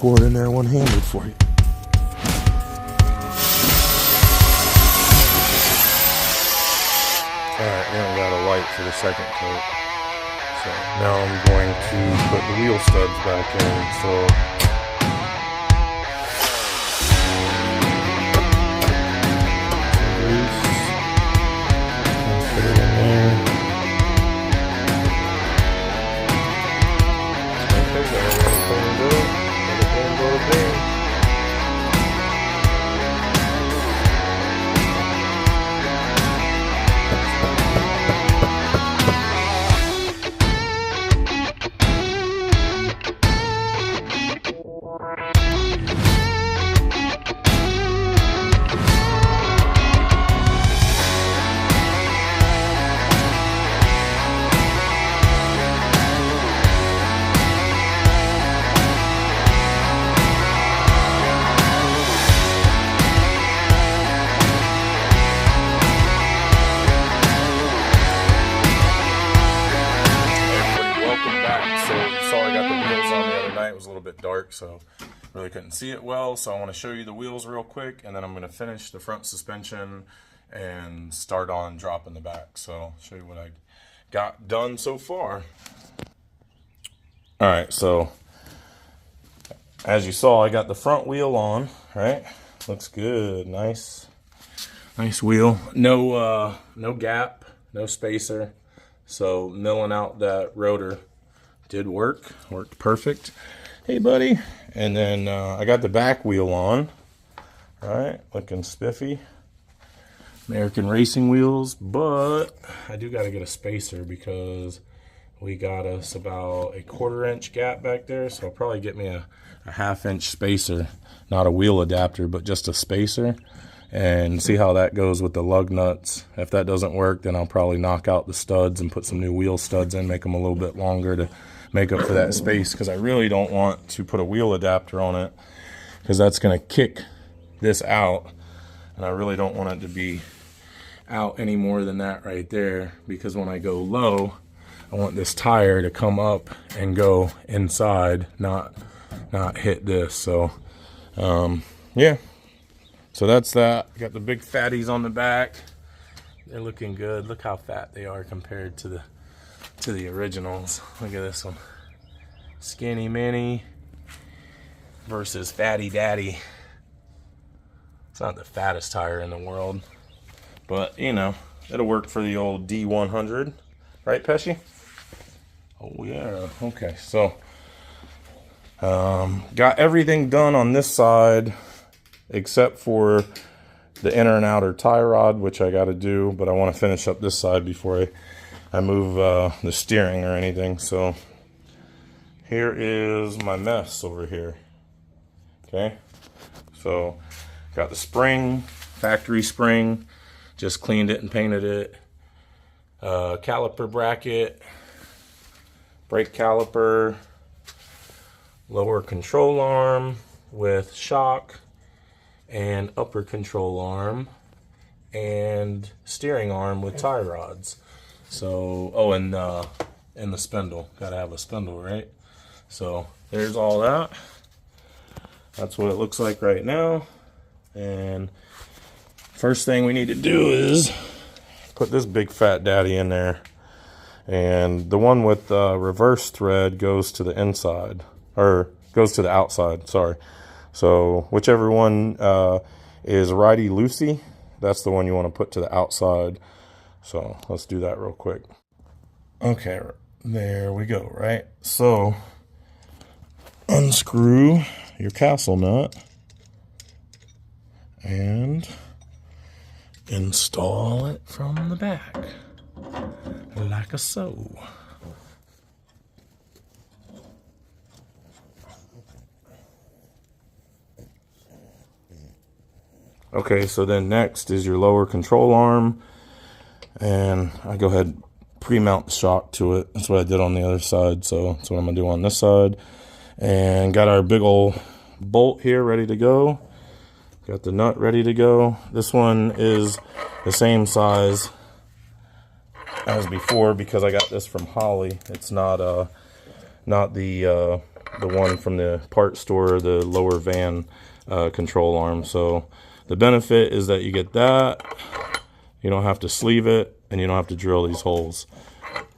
pour it in there one-handed for you. Alright, now we got a light for the second coat. So now I'm going to put the wheel studs back in. So dark, so really couldn't see it well, so I want to show you the wheels real quick, and then I'm going to finish the front suspension and start on dropping the back. So I'll show you what I got done so far. Alright, so as you saw, I got the front wheel on, right? Looks good. Nice wheel. No gap, no spacer, so milling out that rotor did worked perfect. Hey buddy. And then I got the back wheel on. Alright, looking spiffy. American racing wheels, but I do got to get a spacer because we got us about a 1/4 inch gap back there, so I'll probably get me a 1/2 inch spacer, not a wheel adapter, but just a spacer, and see how that goes with the lug nuts. If that doesn't work, then I'll probably knock out the studs and put some new wheel studs in, make them a little bit longer to make up for that space, because I really don't want to put a wheel adapter on it, because that's going to kick this out, and I really don't want it to be out any more than that right there, because when I go low, I want this tire to come up and go inside, not hit this. So yeah, so that's that. Got the big fatties on the back. They're looking good. Look how fat they are compared to the originals. Look at this one. Skinny mini versus fatty daddy. It's not the fattest tire in the world, but you know, it'll work for the old D100, right, Pesci? Oh yeah. Okay, so got everything done on this side except for the inner and outer tie rod, which I got to do, but I want to finish up this side before I move the steering or anything. So here is my mess over here. Okay, so got the spring, factory spring, just cleaned it and painted it. Caliper bracket, brake caliper, lower control arm with shock, and upper control arm and steering arm with tie rods. So, oh, and the spindle. Gotta have a spindle, right? So there's all that. That's what it looks like right now. And first thing we need to do is put this big fat daddy in there. And the one with reverse thread goes to the inside, or goes to the outside, sorry. So whichever one is righty loosey, that's the one you want to put to the outside. So let's do that real quick. Okay, there we go, right? So unscrew your castle nut and install it from the back, like so. Okay, so then next is your lower control arm, and I go ahead and pre-mount the shock to it. That's what I did on the other side, so that's what I'm gonna do on this side. And got our big old bolt here ready to go. Got the nut ready to go. This one is the same size as before because I got this from Holley. It's not the the one from the part store, the lower van control arm. So the benefit is that you get that. You don't have to sleeve it, and you don't have to drill these holes.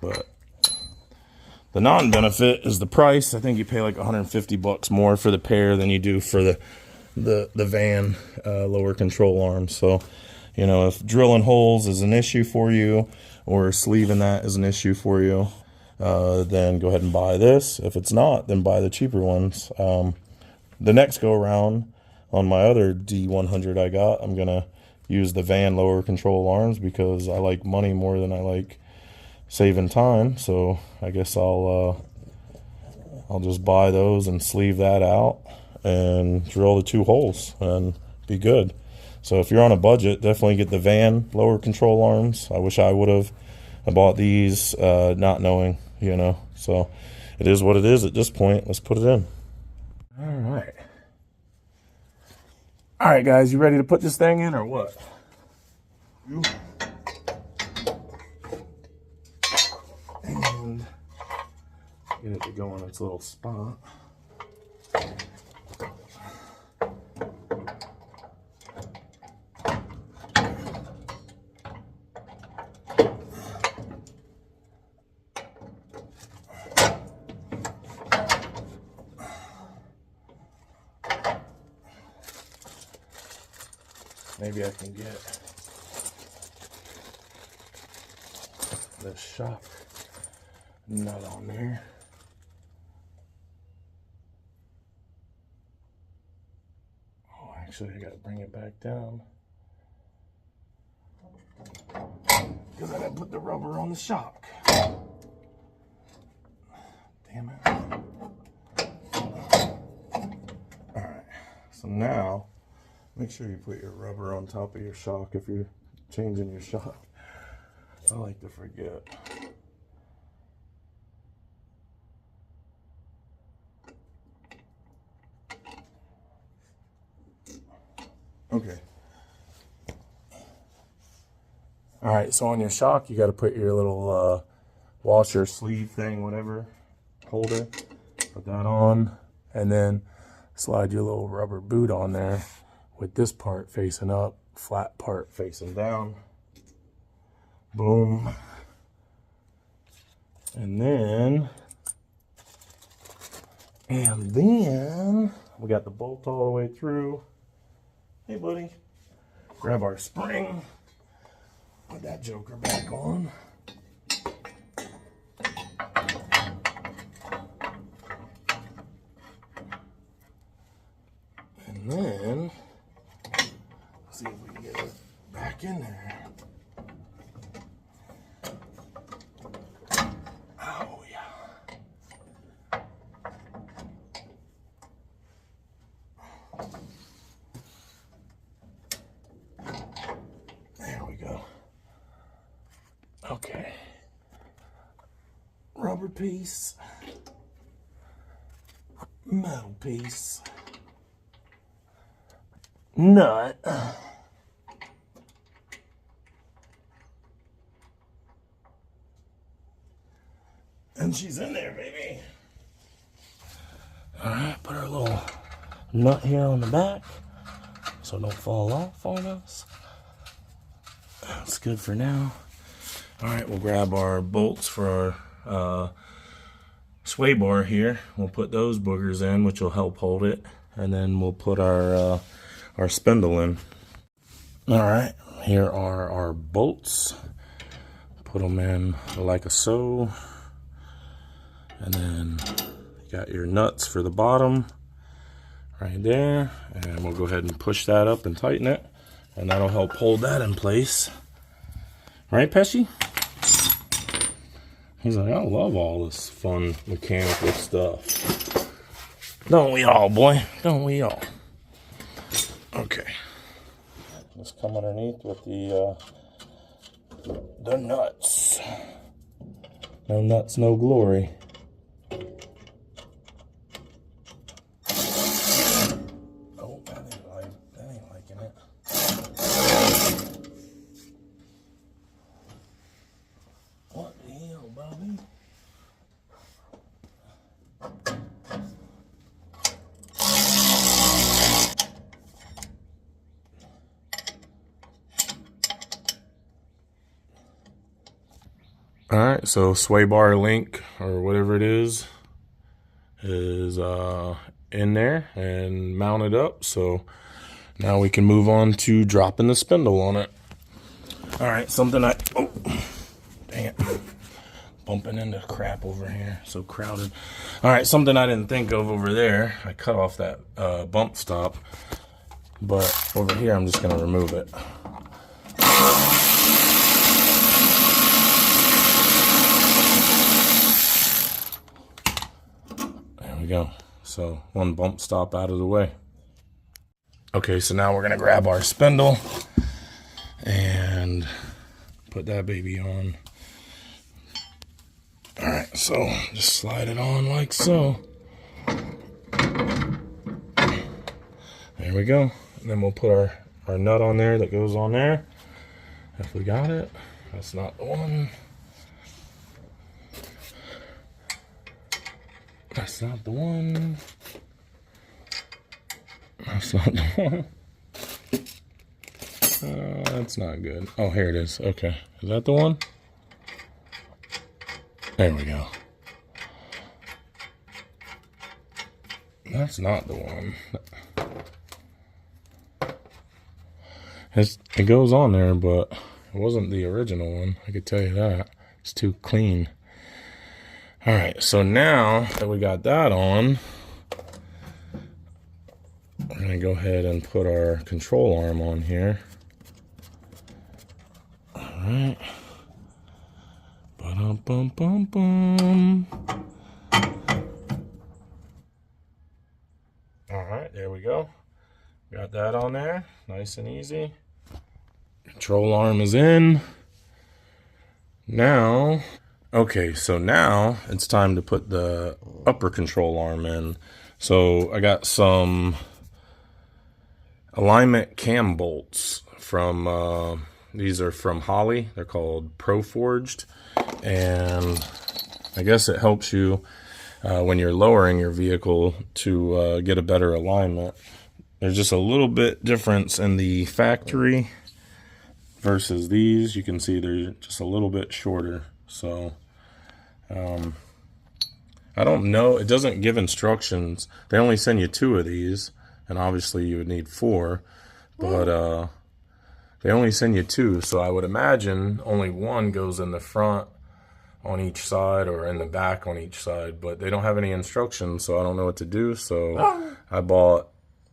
But the non-benefit is the price. I think you pay like 150 bucks more for the pair than you do for the van lower control arm. So, you know, if drilling holes is an issue for you, or sleeving that is an issue for you, then go ahead and buy this. If it's not, then buy the cheaper ones. The next go around on my other D100 I got, I'm gonna use the van lower control arms because I like money more than I like saving time. So I guess I'll just buy those and sleeve that out and drill the 2 holes and be good. So if you're on a budget, definitely get the van lower control arms. I wish I would have. I bought these not knowing, you know. So it is what it is at this point. Let's put it in. All right. All right, guys, you ready to put this thing in or what? And get it to go in its little spot. Maybe I can get the shock nut on there. Oh, actually, I gotta bring it back down because I gotta put the rubber on the shock. Damn it. Alright, so now make sure you put your rubber on top of your shock if you're changing your shock. I like to forget. Okay. All right, so on your shock, you got to put your little washer sleeve thing, whatever, holder. Put that on, and then slide your little rubber boot on there with this part facing up, flat part facing down. Boom. And then we got the bolt all the way through. Hey, buddy. Grab our spring. Put that joker back on. And then, let's see if we can get it back in there. Oh, yeah. There we go. Okay. Rubber piece. Metal piece. Nut. And she's in there, baby. All right, put our little nut here on the back so it don't fall off on us. That's good for now. All right, we'll grab our bolts for our sway bar here. We'll put those boogers in, which will help hold it. And then we'll put our spindle in. All right, here are our bolts. Put them in like so. And then you got your nuts for the bottom right there. And we'll go ahead and push that up and tighten it. And that'll help hold that in place. Right, Pesci? He's like, I love all this fun mechanical stuff. Don't we all, boy? Don't we all? Okay. Just come underneath with the nuts. No nuts, no glory. Oh, that ain't liking it. What the hell, Bobby? All right, so sway bar link or whatever it is in there and mounted up. So now we can move on to dropping the spindle on it. All right, something oh, dang it. Bumping into crap over here, so crowded. All right, something I didn't think of over there. I cut off that bump stop, but over here I'm just gonna remove it. There we go. So one bump stop out of the way. Okay, so now we're gonna grab our spindle and put that baby on. All right, so just slide it on like so. There we go. And then we'll put our nut on there that goes on there. If we got it. That's not the one. That's not the one. That's not the one. That's not good. Oh, here it is. Okay. Is that the one? There we go. That's not the one. It goes on there, but it wasn't the original one. I could tell you that. It's too clean. All right, so now that we got that on, we're gonna go ahead and put our control arm on here. All right. Ba-dum-bum-bum-bum. All right, there we go. Got that on there, nice and easy. Control arm is in. Now, okay, so now it's time to put the upper control arm in. So I got some alignment cam bolts from, these are from Holley. They're called Pro Forged. And I guess it helps you when you're lowering your vehicle to get a better alignment. There's just a little bit difference in the factory versus these. You can see they're just a little bit shorter. So I don't know. It doesn't give instructions. They only send you 2 of these, and obviously you would need 4. But they only send you 2, so I would imagine only 1 goes in the front on each side or in the back on each side, but they don't have any instructions, so I don't know what to do. So I bought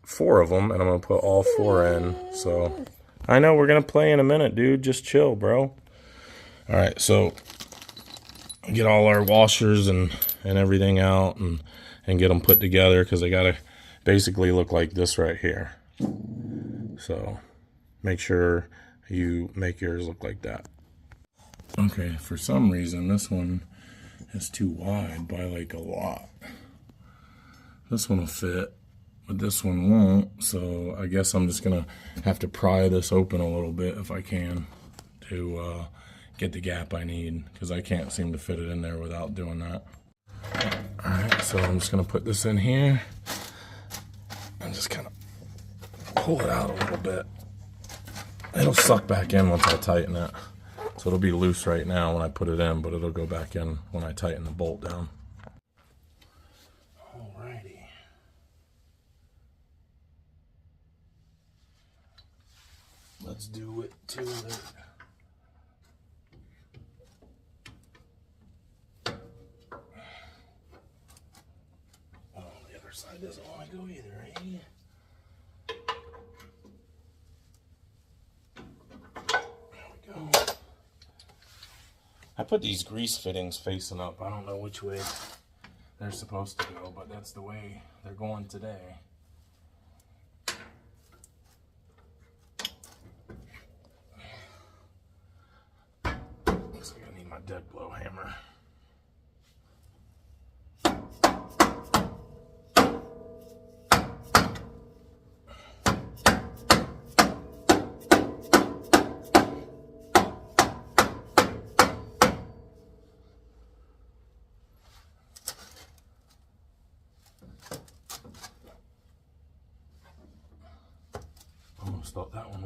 4 of them, and I'm gonna put all 4 in. So I know we're gonna play in a minute, dude. Just chill, bro. All right, so get all our washers and everything out and get them put together, because they gotta basically look like this right here. So make sure you make yours look like that. Okay, for some reason this one is too wide by like a lot. This one will fit, but this one won't, so I guess I'm just gonna have to pry this open a little bit if I can to get the gap I need, because I can't seem to fit it in there without doing that. Alright, so I'm just gonna put this in here and just kind of pull it out a little bit. It'll suck back in once I tighten it. So it'll be loose right now when I put it in, but it'll go back in when I tighten the bolt down. Alrighty. Let's do it to it. Oh, the other side doesn't want to go either, eh? I put these grease fittings facing up. I don't know which way they're supposed to go, but that's the way they're going today. Looks like I need my dead blow hammer. Almost thought that one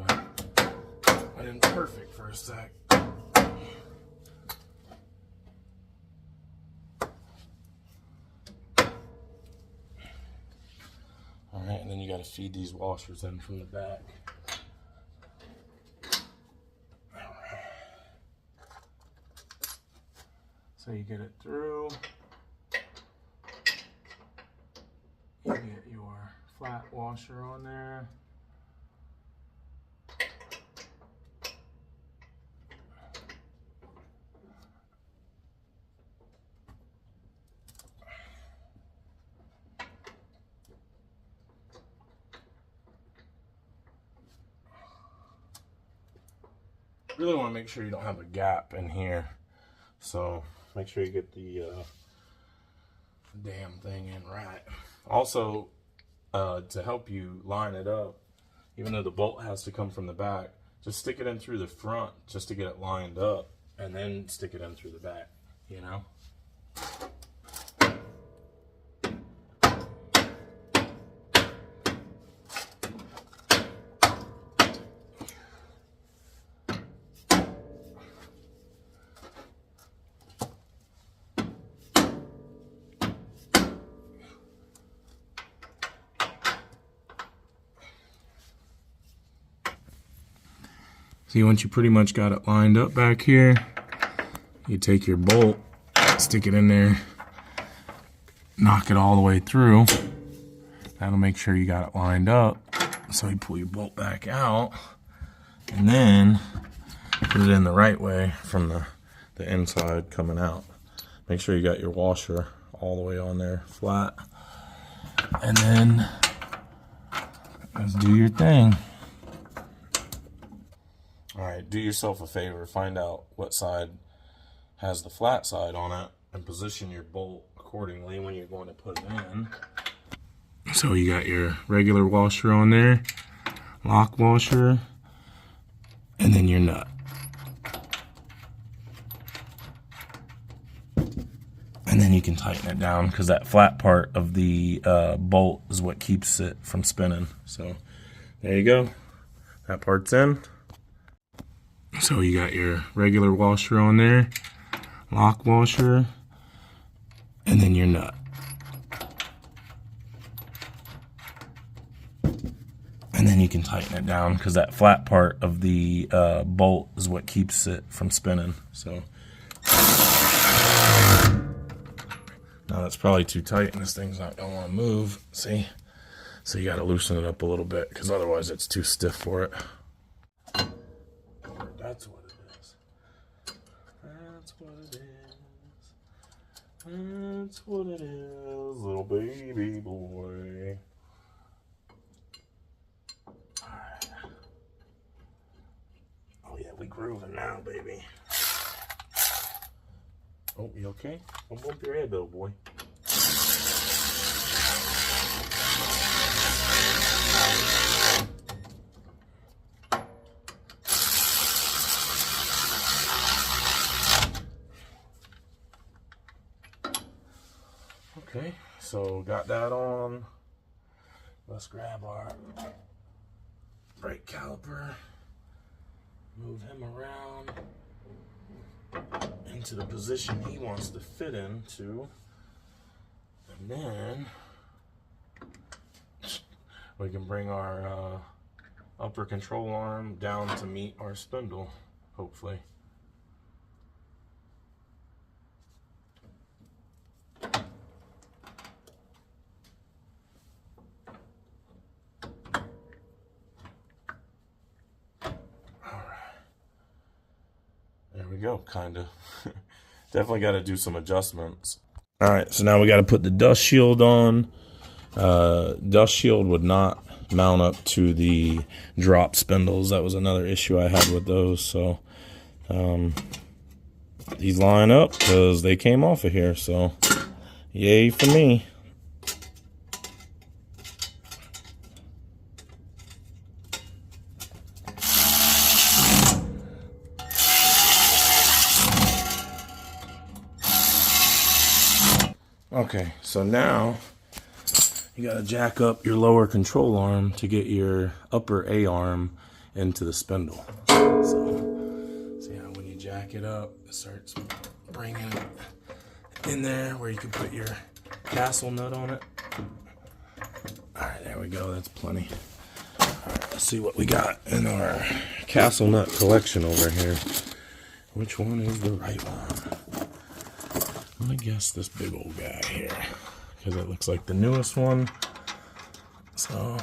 went in perfect for a sec. got to feed these washers in from the back. So you get it through. You get your flat washer on there. Really want to make sure you don't have a gap in here, so make sure you get the damn thing in right. Also, to help you line it up, even though the bolt has to come from the back, just stick it in through the front just to get it lined up, and then stick it in through the back, you know? See, once you pretty much got it lined up back here, you take your bolt, stick it in there, knock it all the way through. That'll make sure you got it lined up. So you pull your bolt back out, and then put it in the right way from the inside coming out. Make sure you got your washer all the way on there flat. And then let's do your thing. Alright, do yourself a favor, find out what side has the flat side on it and position your bolt accordingly when you're going to put it in. So you got your regular washer on there, lock washer, and then your nut. And then you can tighten it down because that flat part of the bolt is what keeps it from spinning. So there you go, that part's in. So you got your regular washer on there, lock washer, and then your nut. And then you can tighten it down because that flat part of the bolt is what keeps it from spinning. So now that's probably too tight and this thing's not gonna want to move, see? So you gotta loosen it up a little bit because otherwise it's too stiff for it. That's what it is. That's what it is. That's what it is, little baby boy. Alright. Oh yeah, we grooving now, baby. Oh, you okay? Don't bump your head though, boy. Okay, so got that on. Let's grab our brake caliper, move him around into the position he wants to fit into, and then we can bring our upper control arm down to meet our spindle, hopefully. There we go, kind of. Definitely got to do some adjustments. All right, so now we got to put the dust shield on. Dust shield would not mount up to the drop spindles. That was another issue I had with those. So these line up because they came off of here. So yay for me. Okay, so now you gotta jack up your lower control arm to get your upper A arm into the spindle. So see how when you jack it up, it starts bringing it in there where you can put your castle nut on it. All right, there we go. That's plenty. All right, let's see what we got in our castle nut collection over here. Which one is the right one? I'm gonna guess this big old guy here, because it looks like the newest one. So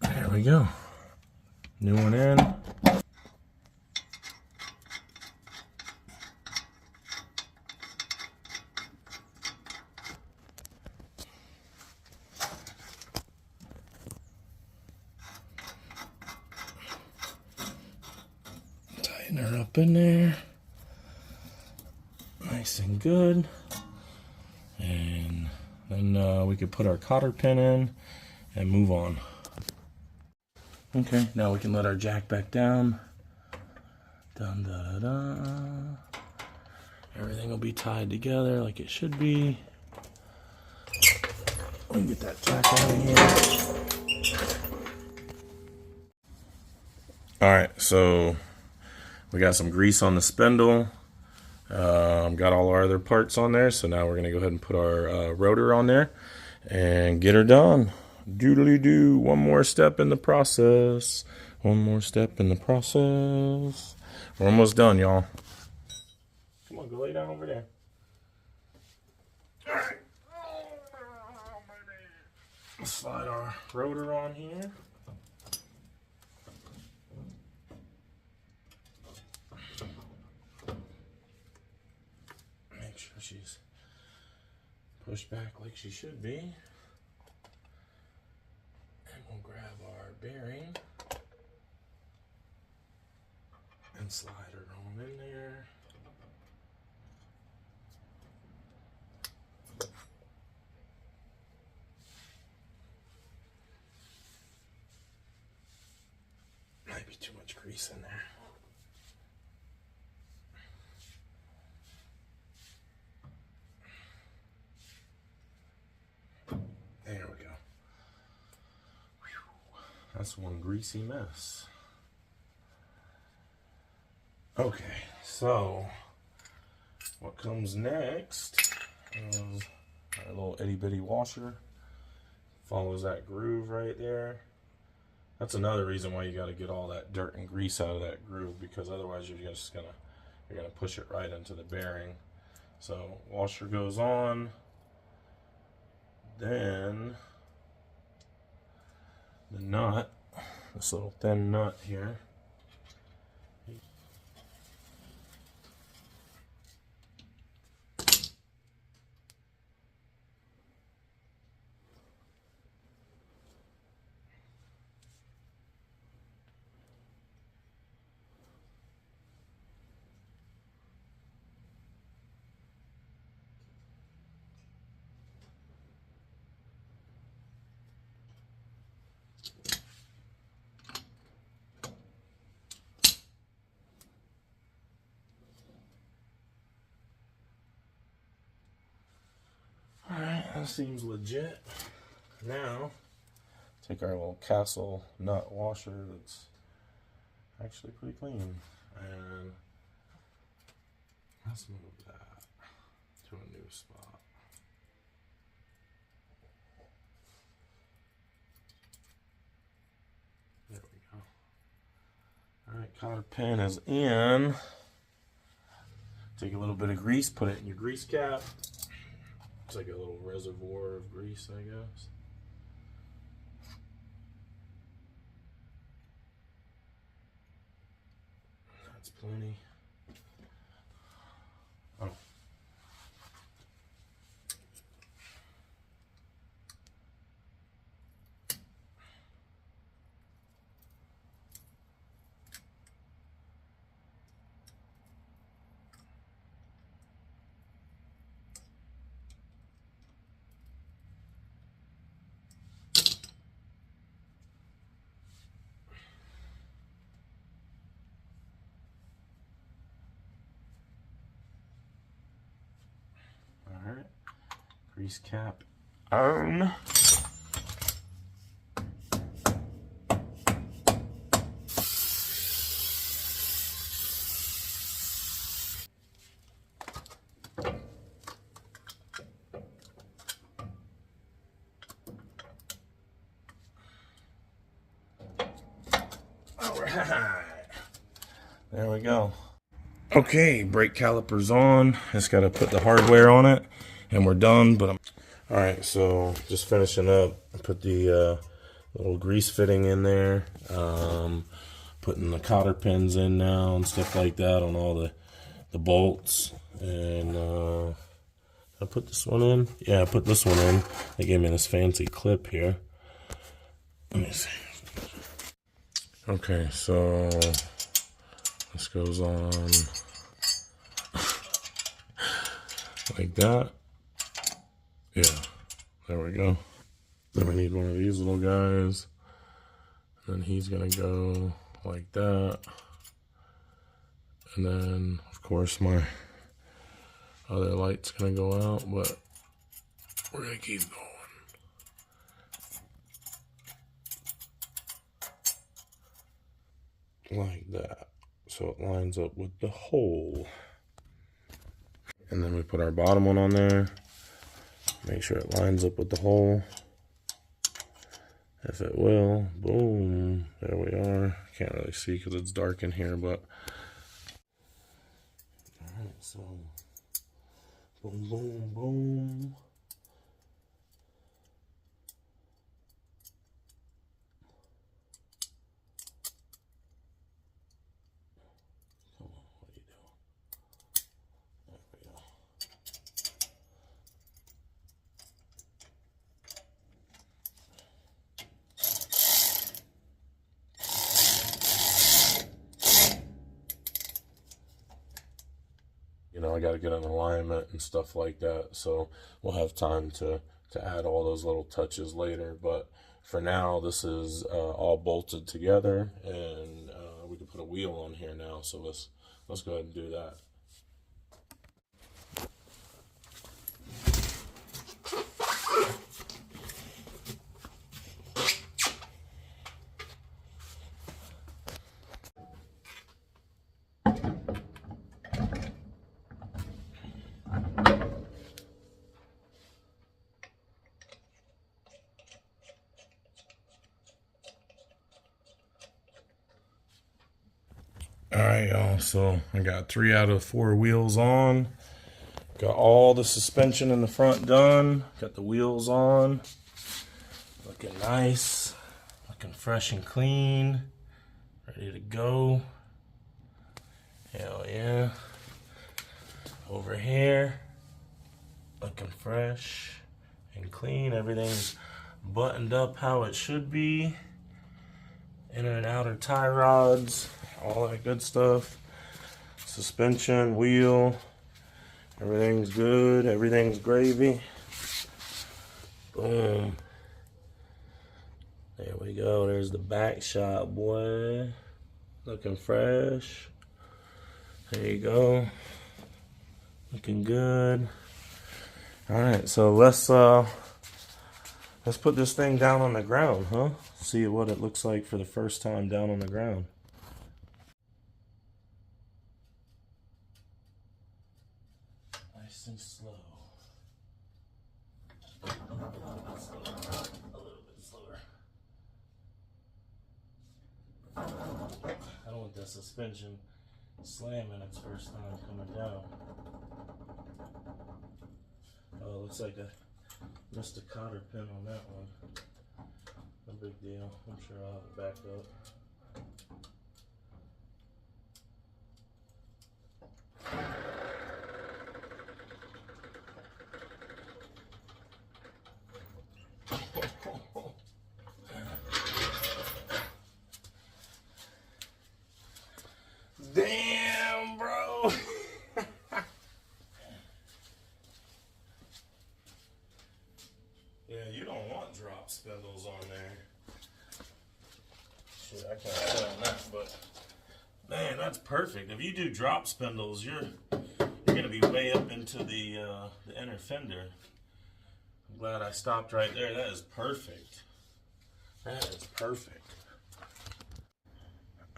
there we go. New one in. Tighten her up in there. Nice and good. And then we could put our cotter pin in and move on. Okay, now we can let our jack back down. Dun, da, da, da. Everything will be tied together like it should be. We can get that jack out of here. Alright, so we got some grease on the spindle. Got all our other parts on there, so now we're going to go ahead and put our rotor on there and get her done. Doodly doo. One more step in the process. One more step in the process. We're almost done, y'all. Come on, go lay down over there. All right. Let's slide our rotor on here. Make sure she's pushed back like she should be. And we'll grab our bearing and slide her on in there. Might be too much grease in there. There we go. Whew. That's one greasy mess. Okay, so what comes next is our little itty bitty washer. Follows that groove right there. That's another reason why you got to get all that dirt and grease out of that groove, because otherwise you're gonna push it right into the bearing. So washer goes on, then the nut, this little thin nut here. Alright, that seems legit. Now, take our little castle nut washer that's actually pretty clean, and let's move that to a new spot. There we go. Alright, cotter pin is in. Take a little bit of grease, put it in your grease cap. It's like a little reservoir of grease, I guess. That's plenty. Oh. Alright, grease cap on. right. There we go. Okay, brake caliper's on. Just got to put the hardware on it, and we're done. But all right, so just finishing up. I put the little grease fitting in there. Putting the cotter pins in now and stuff like that on all the bolts. And I put this one in. Yeah, I put this one in. They gave me this fancy clip here. Let me see. Okay, so this goes on like that. Yeah, there we go. Then we need one of these little guys. And then he's gonna go like that. And then, of course, my other light's gonna go out, but we're gonna keep going. Like that. So it lines up with the hole. And then we put our bottom one on there. Make sure it lines up with the hole. If it will, boom, there we are. Can't really see because it's dark in here, but alright, so boom, boom, boom. Come on, what are you doing? There we go. You know, I got to get an alignment and stuff like that, so we'll have time to add all those little touches later. But for now, this is all bolted together, and we can put a wheel on here now. So let's go ahead and do that. Alright, y'all, so I got 3 out of 4 wheels on. Got all the suspension in the front done. Got the wheels on. Looking nice. Looking fresh and clean. Ready to go. Hell yeah. Over here. Looking fresh and clean. Everything's buttoned up how it should be. Inner and outer tie rods. All that good stuff. Suspension, wheel, everything's good, everything's gravy. Boom. There we go, there's the back shot, boy. Looking fresh. There you go. Looking good. Alright, so let's put this thing down on the ground, huh? See what it looks like for the first time down on the ground. Nice and slow. A little bit slower. I don't want that suspension slamming its first time coming down. Oh, looks like I missed a cotter pin on that one. No big deal. I'm sure I'll have it back up. Damn, bro. Yeah, you don't want drop spindles on there. Shit, I can't tell on that, but man, that's perfect. If you do drop spindles, you're gonna be way up into the inner fender. I'm glad I stopped right there. That is perfect. That is perfect.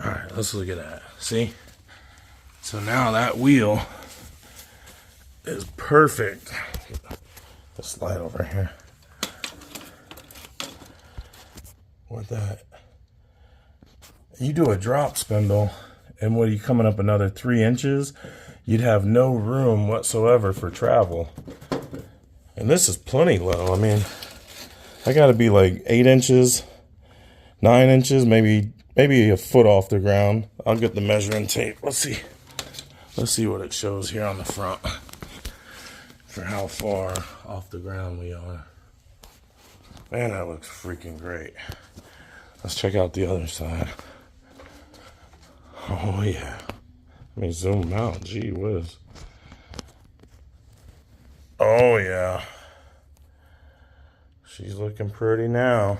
All right, let's look at that. See? So now that wheel is perfect. Let's slide over here. With that. you do a drop spindle, and when you're coming up another 3 inches, you'd have no room whatsoever for travel. And this is plenty low. I mean, I got to be like 8 inches, 9 inches, maybe a foot off the ground. I'll get the measuring tape. Let's see what it shows here on the front for how far off the ground we are. Man, that looks freaking great. Let's check out the other side. Oh yeah. Let me zoom out. Gee whiz. Oh yeah. She's looking pretty now.